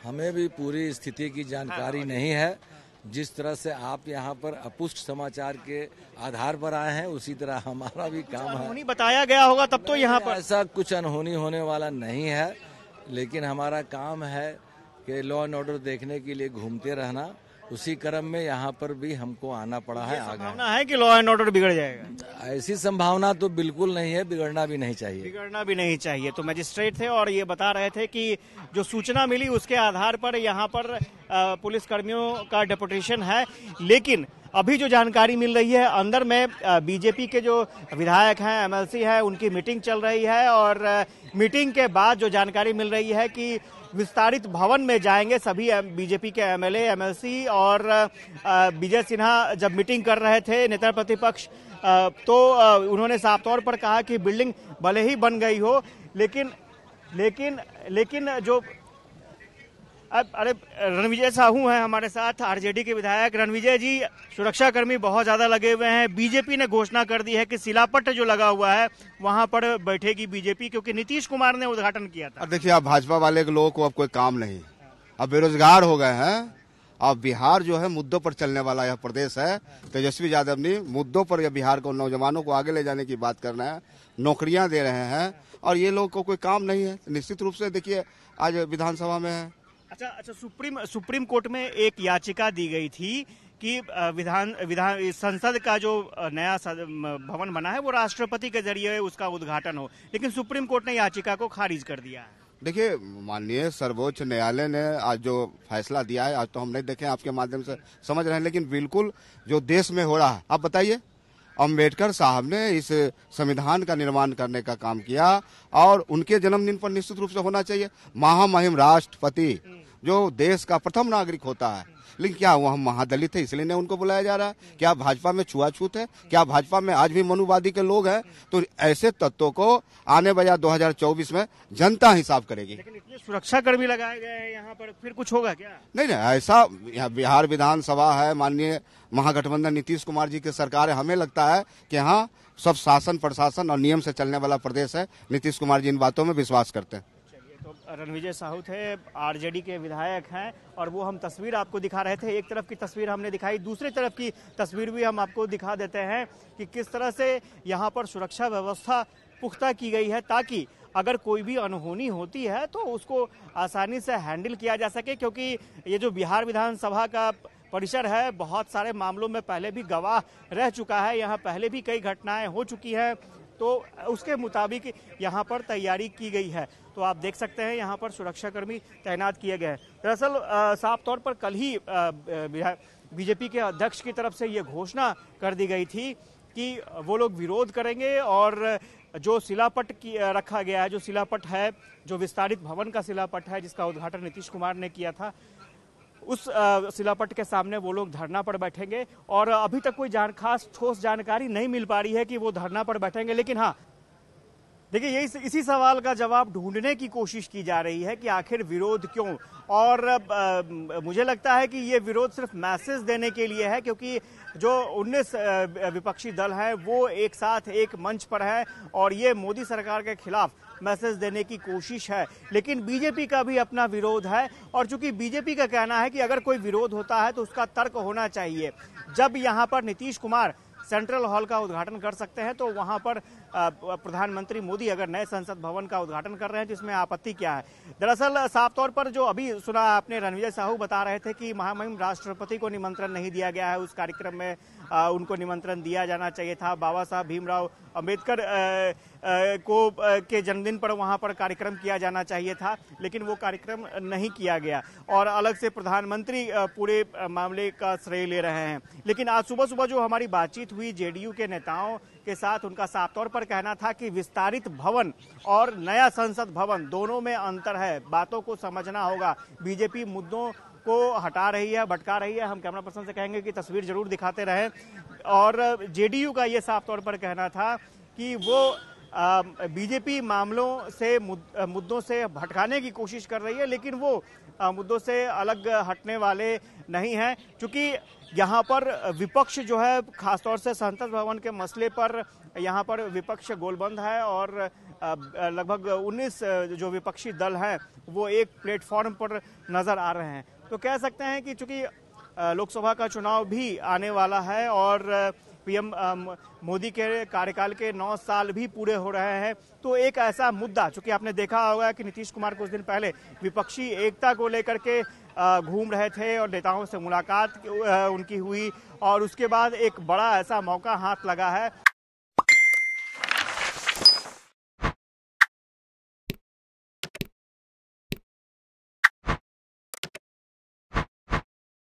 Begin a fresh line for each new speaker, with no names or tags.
हमें भी पूरी स्थिति की जानकारी नहीं है। जिस तरह से आप यहाँ पर अपुष्ट समाचार के आधार पर आए हैं, उसी तरह हमारा भी काम है।
अनहोनी बताया गया होगा तब तो यहाँ पर।
ऐसा कुछ अनहोनी होने वाला नहीं है, लेकिन हमारा काम है कि लॉ एंड ऑर्डर देखने के लिए घूमते रहना। उसी क्रम में यहाँ पर भी हमको आना पड़ा है।
संभावना है कि लॉ एंड ऑर्डर बिगड़ जाएगा?
ऐसी संभावना तो बिल्कुल नहीं है, बिगड़ना भी नहीं चाहिए।
बिगड़ना भी नहीं चाहिए। तो मजिस्ट्रेट थे और ये बता रहे थे कि जो सूचना मिली उसके आधार पर यहाँ पर पुलिस कर्मियों का डेपुटेशन है, लेकिन अभी जो जानकारी मिल रही है अंदर में बीजेपी के जो विधायक हैं, एमएलसी है, उनकी मीटिंग चल रही है और मीटिंग के बाद जो जानकारी मिल रही है कि विस्तारित भवन में जाएंगे सभी बीजेपी के एमएलए, एमएलसी। और विजय सिन्हा जब मीटिंग कर रहे थे नेता प्रतिपक्ष, तो उन्होंने साफ तौर पर कहा कि बिल्डिंग भले ही बन गई हो, लेकिन जो अरे रणविजय साहू हैं हमारे साथ, आरजेडी के विधायक। रणविजय जी, सुरक्षाकर्मी बहुत ज्यादा लगे हुए हैं। बीजेपी ने घोषणा कर दी है कि सिलापट जो लगा हुआ है वहां पर बैठेगी बीजेपी, क्योंकि नीतीश कुमार ने उद्घाटन किया था।
अब देखिए, अब भाजपा वाले के लोगों को अब कोई काम नहीं, अब बेरोजगार हो गए हैं। अब बिहार जो है मुद्दों पर चलने वाला यह प्रदेश है। तेजस्वी यादव ने मुद्दों पर यह बिहार को, नौजवानों को आगे ले जाने की बात करना है, नौकरियां दे रहे हैं और ये लोग को कोई काम नहीं है। निश्चित रूप से देखिए आज विधानसभा में है।
अच्छा, सुप्रीम कोर्ट में एक याचिका दी गई थी कि संसद का जो नया भवन बना है वो राष्ट्रपति के जरिए उसका उद्घाटन हो, लेकिन सुप्रीम कोर्ट ने याचिका को खारिज कर दिया है।
देखिए, माननीय सर्वोच्च न्यायालय ने आज जो फैसला दिया है, आज तो हम नहीं देखे, आपके माध्यम से समझ रहे हैं, लेकिन बिल्कुल जो देश में हो रहा है, आप बताइए, अम्बेडकर साहब ने इस संविधान का निर्माण करने का काम किया और उनके जन्मदिन पर निश्चित रूप से होना चाहिए। महामहिम राष्ट्रपति जो देश का प्रथम नागरिक होता है, लेकिन क्या वह महादलित है इसलिए नहीं उनको बुलाया जा रहा है? क्या भाजपा में छुआछूत है? क्या भाजपा में आज भी मनुवादी के लोग हैं? तो ऐसे तत्वों को आने वाले 2024 में जनता हिसाब करेगी।
लेकिन इतने सुरक्षाकर्मी लगाए गए हैं यहाँ पर, फिर कुछ होगा क्या?
नहीं, ऐसा बिहार विधानसभा है, माननीय महागठबंधन नीतीश कुमार जी की सरकार है। हमें लगता है कि हाँ, सब शासन प्रशासन और नियम से चलने वाला प्रदेश है। नीतीश कुमार जी इन बातों में विश्वास करते हैं।
रणविजय साहू थे, आरजेडी के विधायक हैं, और वो हम तस्वीर आपको दिखा रहे थे। एक तरफ की तस्वीर हमने दिखाई, दूसरी तरफ की तस्वीर भी हम आपको दिखा देते हैं कि किस तरह से यहाँ पर सुरक्षा व्यवस्था पुख्ता की गई है, ताकि अगर कोई भी अनहोनी होती है तो उसको आसानी से हैंडल किया जा सके। क्योंकि ये जो बिहार विधानसभा का परिसर है, बहुत सारे मामलों में पहले भी गवाह रह चुका है, यहाँ पहले भी कई घटनाएं हो चुकी हैं, तो उसके मुताबिक यहाँ पर तैयारी की गई है। तो आप देख सकते हैं यहाँ पर सुरक्षाकर्मी तैनात किए गए हैं। दरअसल साफ तौर पर कल ही बीजेपी के अध्यक्ष की तरफ से ये घोषणा कर दी गई थी कि वो लोग विरोध करेंगे और जो शिलापट रखा गया है, जो शिलापट है, जो विस्तारित भवन का शिलापट है जिसका उद्घाटन नीतीश कुमार ने किया था, उस शिलापट के सामने वो लोग धरना पर बैठेंगे। और अभी तक कोई खास ठोस जानकारी नहीं मिल पा रही है कि वो धरना पर बैठेंगे, लेकिन हाँ, देखिए इसी सवाल का जवाब ढूंढने की कोशिश की जा रही है कि आखिर विरोध क्यों। और मुझे लगता है कि ये विरोध सिर्फ मैसेज देने के लिए है, क्योंकि जो 19 विपक्षी दल हैं वो एक साथ एक मंच पर है और ये मोदी सरकार के खिलाफ मैसेज देने की कोशिश है। लेकिन बीजेपी का भी अपना विरोध है, और चूंकि बीजेपी का कहना है कि अगर कोई विरोध होता है तो उसका तर्क होना चाहिए। जब यहाँ पर नीतीश कुमार सेंट्रल हॉल का उद्घाटन कर सकते हैं तो वहां पर प्रधानमंत्री मोदी अगर नए संसद भवन का उद्घाटन कर रहे हैं तो इसमें आपत्ति क्या है? दरअसल साफ तौर पर जो अभी सुना आपने, रणविजय साहू बता रहे थे कि महामहिम राष्ट्रपति को निमंत्रण नहीं दिया गया है। उस कार्यक्रम में उनको निमंत्रण दिया जाना चाहिए था। बाबा साहब भीमराव अंबेडकर के जन्मदिन पर वहां पर कार्यक्रम किया जाना चाहिए था, लेकिन वो कार्यक्रम नहीं किया गया और अलग से प्रधानमंत्री पूरे मामले का श्रेय ले रहे हैं। लेकिन आज सुबह सुबह जो हमारी बातचीत हुई जेडीयू के नेताओं के साथ, उनका साफ तौर पर कहना था कि विस्तारित भवन और नया संसद भवन दोनों में अंतर है, बातों को समझना होगा। बीजेपी मुद्दों को हटा रही है, भटका रही है। हम कैमरा पर्सन से कहेंगे कि तस्वीर जरूर दिखाते रहें। और जेडीयू का ये साफ तौर पर कहना था कि वो बीजेपी मामलों से, मुद्दों से भटकाने की कोशिश कर रही है, लेकिन वो मुद्दों से अलग हटने वाले नहीं हैं। क्योंकि यहाँ पर विपक्ष जो है खासतौर से संसद भवन के मसले पर यहाँ पर विपक्ष गोलबंद है और लगभग 19 जो विपक्षी दल हैं वो एक प्लेटफॉर्म पर नजर आ रहे हैं। तो कह सकते हैं कि चूंकि लोकसभा का चुनाव भी आने वाला है और पीएम मोदी के कार्यकाल के 9 साल भी पूरे हो रहे हैं, तो एक ऐसा मुद्दा, चूंकि आपने देखा होगा कि नीतीश कुमार कुछ दिन पहले विपक्षी एकता को लेकर के घूम रहे थे और नेताओं से मुलाकात उनकी हुई और उसके बाद एक बड़ा ऐसा मौका हाथ लगा है